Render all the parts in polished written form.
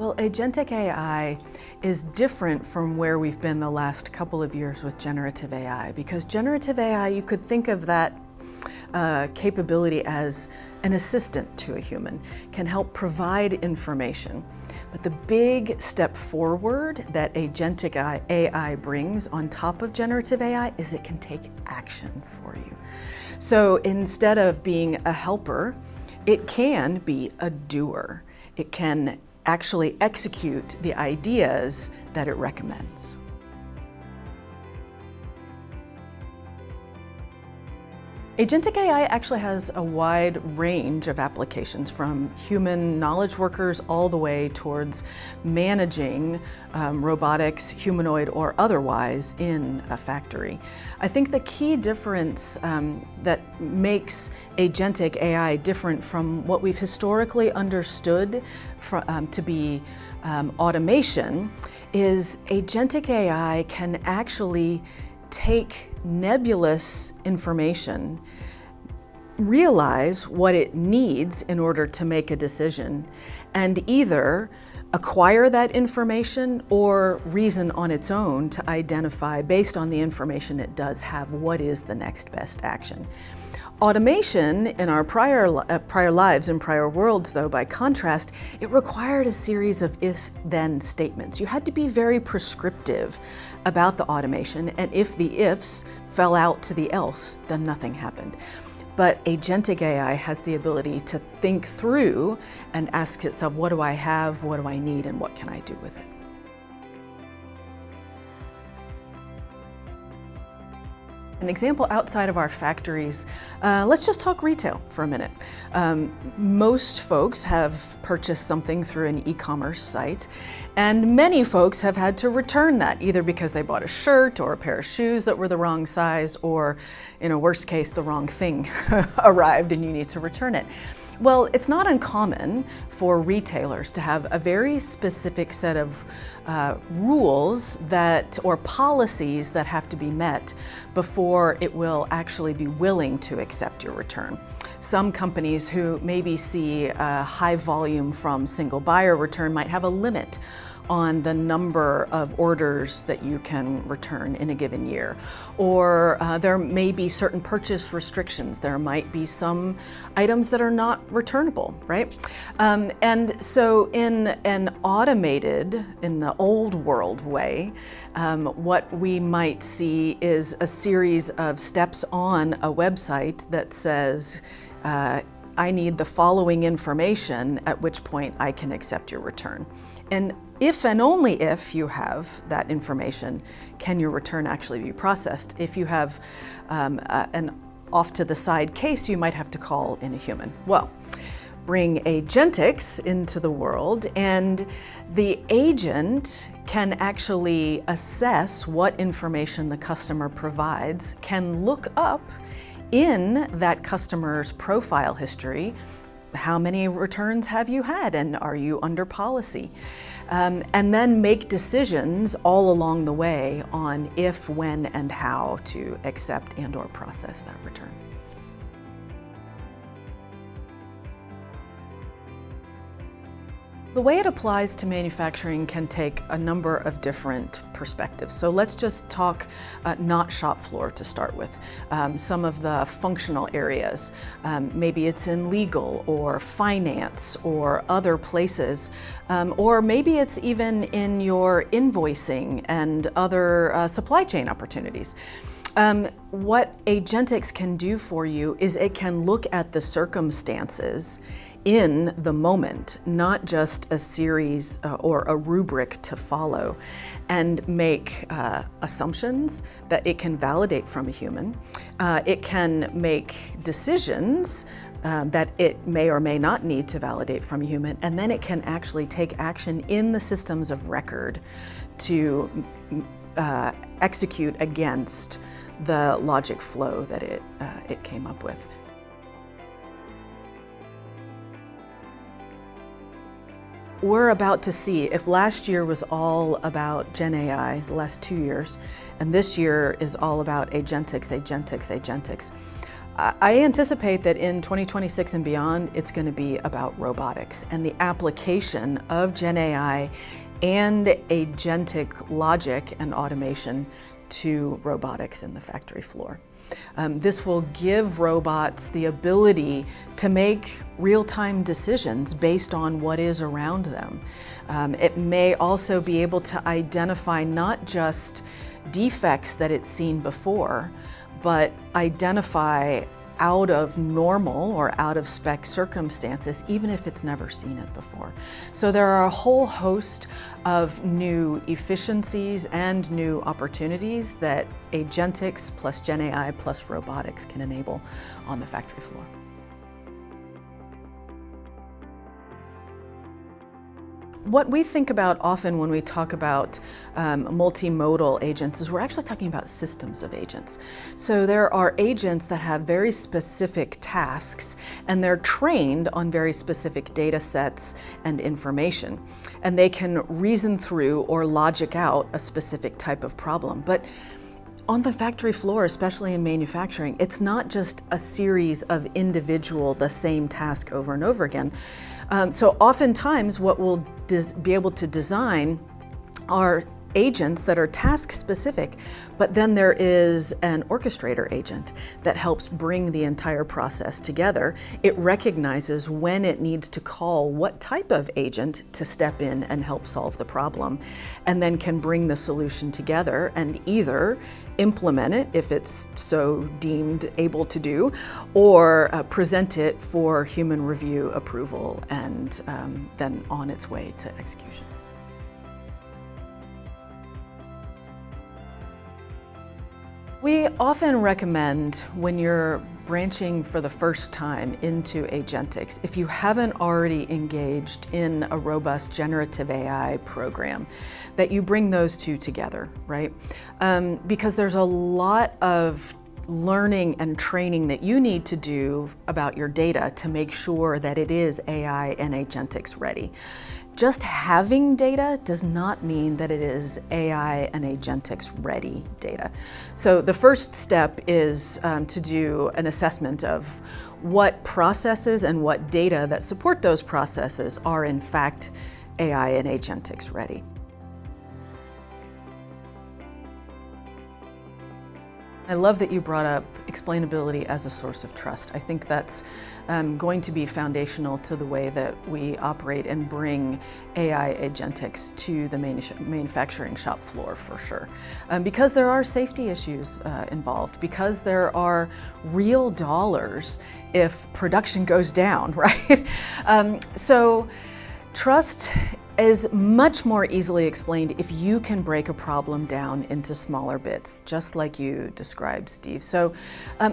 Well, Agentic AI is different from where we've been the last couple of years with generative AI, because generative AI, you could think of that capability as an assistant to a human, can help provide information. But the big step forward that Agentic AI brings on top of generative AI is it can take action for you. So instead of being a helper, it can be a doer. It can actually execute the ideas that it recommends. Agentic AI actually has a wide range of applications, from human knowledge workers all the way towards managing robotics, humanoid or otherwise, in a factory. I think the key difference that makes Agentic AI different from what we've historically understood to be automation is Agentic AI can actually take nebulous information, realize what it needs in order to make a decision, and either acquire that information or reason on its own to identify, based on the information it does have, what is the next best action. Automation in our prior lives and prior worlds, though, by contrast, it required a series of if-then statements. You had to be very prescriptive about the automation, and if the ifs fell out to the else, then nothing happened. But Agentic AI has the ability to think through and ask itself, what do I have, what do I need, and what can I do with it? An example outside of our factories, let's just talk retail for a minute. Most folks have purchased something through an e-commerce site, and many folks have had to return that, either because they bought a shirt or a pair of shoes that were the wrong size, or in a worst case, the wrong thing arrived and you need to return it. Well, it's not uncommon for retailers to have a very specific set of rules or policies that have to be met before it will actually be willing to accept your return. Some companies who maybe see a high volume from single buyer return might have a limit on the number of orders that you can return in a given year. Or there may be certain purchase restrictions. There might be some items that are not returnable, right? And so in an automated, in the old world way, what we might see is a series of steps on a website that says, I need the following information, at which point I can accept your return. And if and only if you have that information, can your return actually be processed. If you have an off to the side case, you might have to call in a human. Well, bring agentics into the world, and the agent can actually assess what information the customer provides, can look up in that customer's profile history, how many returns have you had, and are you under policy? And then make decisions all along the way on if, when, and how to accept and or process that return. The way it applies to manufacturing can take a number of different perspectives. So let's just talk not shop floor to start with. Some of the functional areas, maybe it's in legal or finance or other places, or maybe it's even in your invoicing and other supply chain opportunities. What Agentics can do for you is it can look at the circumstances in the moment, not just a series or a rubric to follow, and make assumptions that it can validate from a human. It can make decisions that it may or may not need to validate from a human, and then it can actually take action in the systems of record to execute against the logic flow that it came up with. We're about to see, if last year was all about Gen AI, the last 2 years, and this year is all about agentics, I anticipate that in 2026 and beyond, it's going to be about robotics and the application of Gen AI and agentic logic and automation to robotics in the factory floor. This will give robots the ability to make real-time decisions based on what is around them. It may also be able to identify not just defects that it's seen before, but identify out of normal or out of spec circumstances, even if it's never seen it before. So there are a whole host of new efficiencies and new opportunities that agentics plus Gen AI plus robotics can enable on the factory floor. What we think about often when we talk about multimodal agents is we're actually talking about systems of agents. So there are agents that have very specific tasks and they're trained on very specific data sets and information. And they can reason through or logic out a specific type of problem. But on the factory floor, especially in manufacturing, it's not just a series of individual, the same task over and over again. So oftentimes what we'll be able to design are agents that are task specific, but then there is an orchestrator agent that helps bring the entire process together. It recognizes when it needs to call what type of agent to step in and help solve the problem, and then can bring the solution together and either implement it if it's so deemed able to do, or present it for human review, approval, and then on its way to execution. We often recommend when you're branching for the first time into agentics, if you haven't already engaged in a robust generative AI program, that you bring those two together, right? Because there's a lot of learning and training that you need to do about your data to make sure that it is AI and agentics ready. Just having data does not mean that it is AI and agentics ready data. So the first step is to do an assessment of what processes and what data that support those processes are in fact AI and agentics ready. I love that you brought up explainability as a source of trust. I think that's going to be foundational to the way that we operate and bring AI agentics to the manufacturing shop floor for sure. Because there are safety issues involved, because there are real dollars if production goes down, right? So trust is much more easily explained if you can break a problem down into smaller bits, just like you described, Steve. So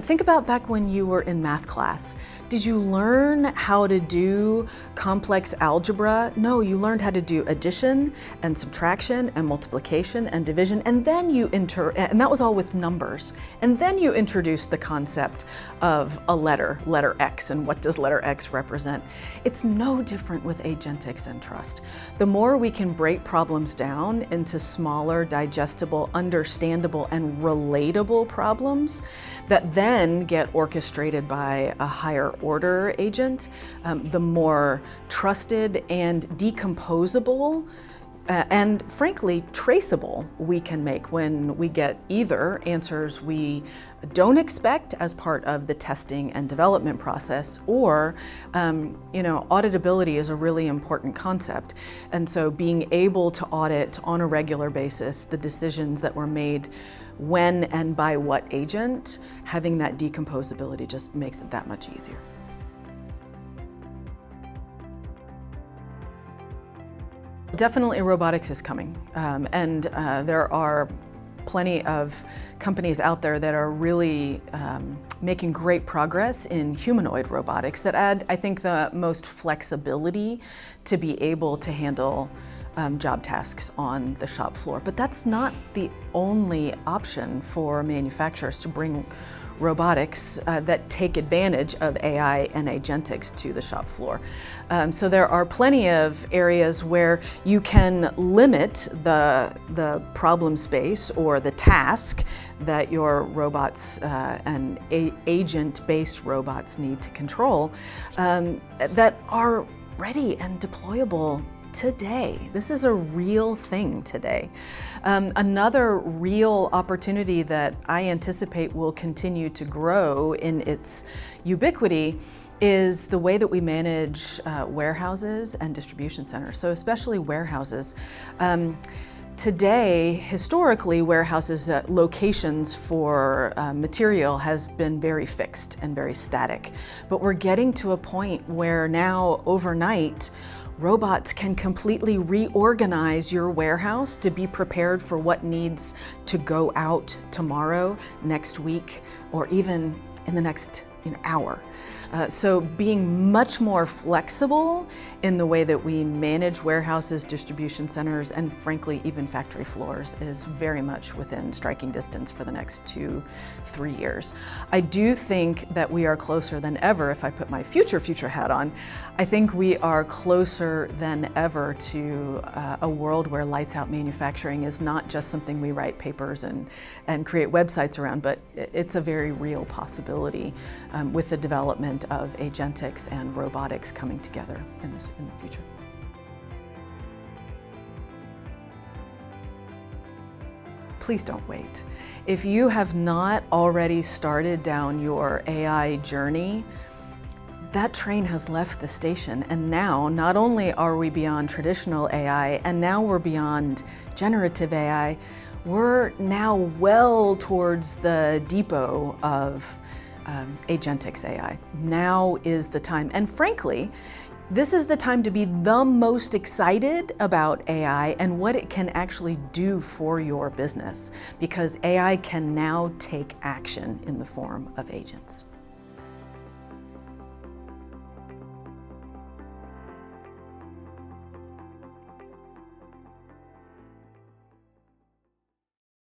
think about back when you were in math class. Did you learn how to do complex algebra? No, you learned how to do addition and subtraction and multiplication and division, and then and that was all with numbers. And then you introduced the concept of a letter X, and what does letter X represent? It's no different with agentics and trust. The more we can break problems down into smaller, digestible, understandable, and relatable problems that then get orchestrated by a higher order agent, the more trusted and decomposable and frankly traceable we can make when we get either answers we don't expect as part of the testing and development process, or auditability is a really important concept. And so being able to audit on a regular basis the decisions that were made when and by what agent, having that decomposability just makes it that much easier. Definitely robotics is coming, and there are plenty of companies out there that are really making great progress in humanoid robotics that add, I think, the most flexibility to be able to handle job tasks on the shop floor. But that's not the only option for manufacturers to bring robotics that take advantage of AI and agentics to the shop floor. So there are plenty of areas where you can limit the problem space or the task that your robots and agent-based robots need to control that are ready and deployable today. This is a real thing today. Another real opportunity that I anticipate will continue to grow in its ubiquity is the way that we manage warehouses and distribution centers, so especially warehouses. Today, historically, warehouses locations for material has been very fixed and very static. But we're getting to a point where now, overnight, robots can completely reorganize your warehouse to be prepared for what needs to go out tomorrow, next week, or even in the next hour. So being much more flexible in the way that we manage warehouses, distribution centers, and frankly, even factory floors is very much within striking distance for the next 2-3 years. I do think that we are closer than ever, if I put my future hat on, I think we are closer than ever to a world where lights out manufacturing is not just something we write papers and create websites around, but it's a very real possibility with the development of agentics and robotics coming together in the future. Please don't wait. If you have not already started down your AI journey, that train has left the station, and now not only are we beyond traditional AI, and now we're beyond generative AI, we're now well towards the depot of Agentics AI. Now is the time, and frankly, this is the time to be the most excited about AI and what it can actually do for your business, because AI can now take action in the form of agents.